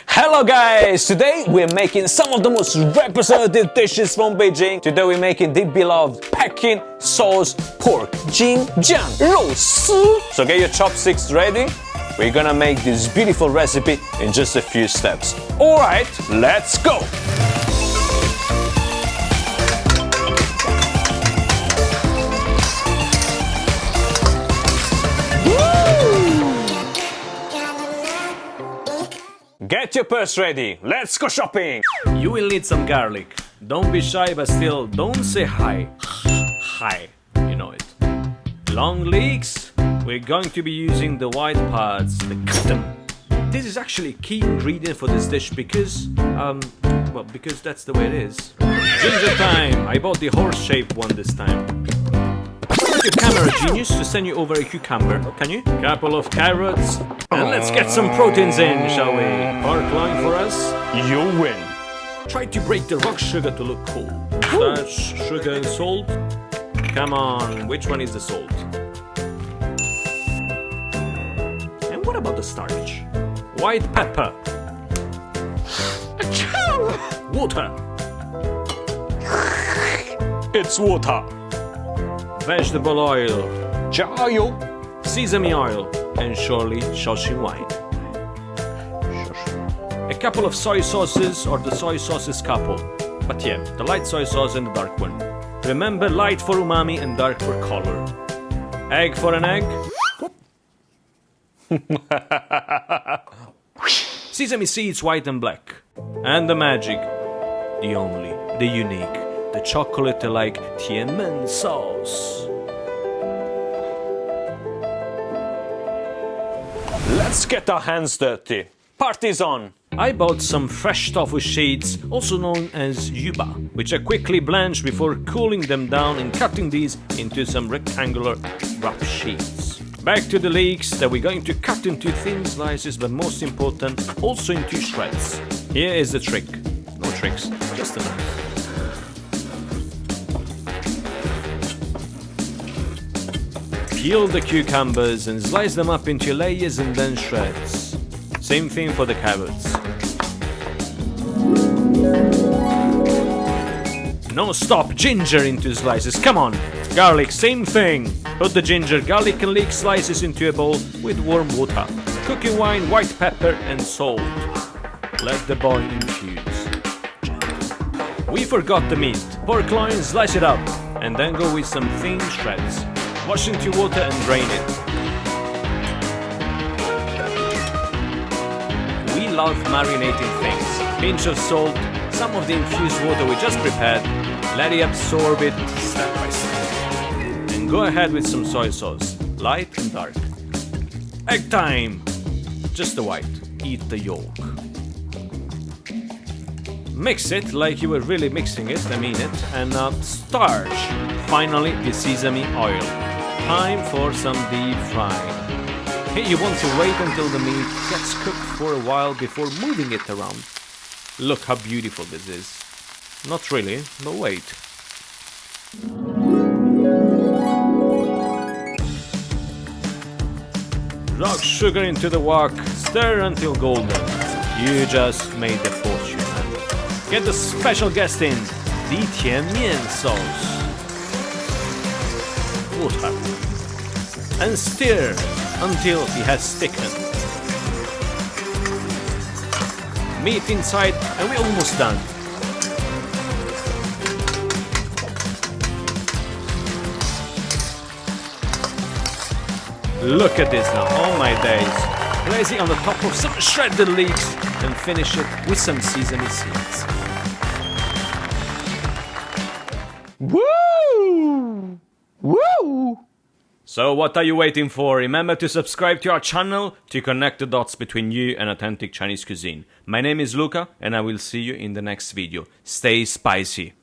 Hello guys! Today we're making some of the most representative dishes from Beijing. Today we're making the beloved Peking Sauce Pork, Jing Jiang Rou Si. So get your chopsticks ready. We're gonna make this beautiful recipe in just a few steps. Alright, let's go! Get your purse ready, let's go shopping! You will need some garlic. Don't be shy, but still don't say hi. Hi, you know it. Long leeks. We're going to be using the white parts, the cotton. This is actually a key ingredient for this dish because, because that's the way it is. Ginger time. I bought the horse-shaped one this time. Your camera genius to send you over a cucumber, can you? Couple of carrots. And let's get some proteins in, shall we? Pork loin for us. You win. Try to break the rock sugar to look cool. Starch, sugar and salt. Come on, which one is the salt? And what about the starch? White pepper. Water. It's water. Vegetable oil. 加油 Sesame oil. And surely shaoxing wine. A couple of soy sauces or the soy sauces couple. But yeah, the light soy sauce and the dark one. Remember, light for umami and dark for color. Egg for an egg. Sesame seeds, white and black. And the magic. The only, the unique, the chocolate-like tianmian sauce. Let's get our hands dirty. Party's on! I bought some fresh tofu sheets, also known as yuba, which I quickly blanched before cooling them down and cutting these into some rectangular rough sheets. Back to the leeks that we're going to cut into thin slices, but most important, also into shreds. Here is the trick. No tricks, just a knife. Peel the cucumbers and slice them up into layers and then shreds. Same thing for the carrots. No, stop! Ginger into slices, come on! Garlic, same thing! Put the ginger, garlic and leek slices into a bowl with warm water. Cooking wine, white pepper and salt. Let the boil infuse. We forgot the meat. Pork loin, slice it up. And then go with some thin shreds. Wash into water and drain it. We love marinating things. Pinch of salt, some of the infused water we just prepared. Let it absorb it step by step. And go ahead with some soy sauce, light and dark. Egg time! Just the white, eat the yolk. Mix it like you were really mixing it, I mean it, and starch. Finally, the sesame oil. Time for some deep frying. Here you want to wait until the meat gets cooked for a while before moving it around. Look how beautiful this is. Not really, but wait. Rock sugar into the wok, stir until golden. You just made a fortune. Get the special guest in, the tianmian sauce. Water. And stir until it has thickened. Meat inside and we're almost done. Look at this now, oh my days. Place it on the top of some shredded leeks and finish it with some sesame seeds. Woo! Woo! So what are you waiting for? Remember to subscribe to our channel to connect the dots between you and authentic Chinese cuisine. My name is Luca and I will see you in the next video. Stay spicy.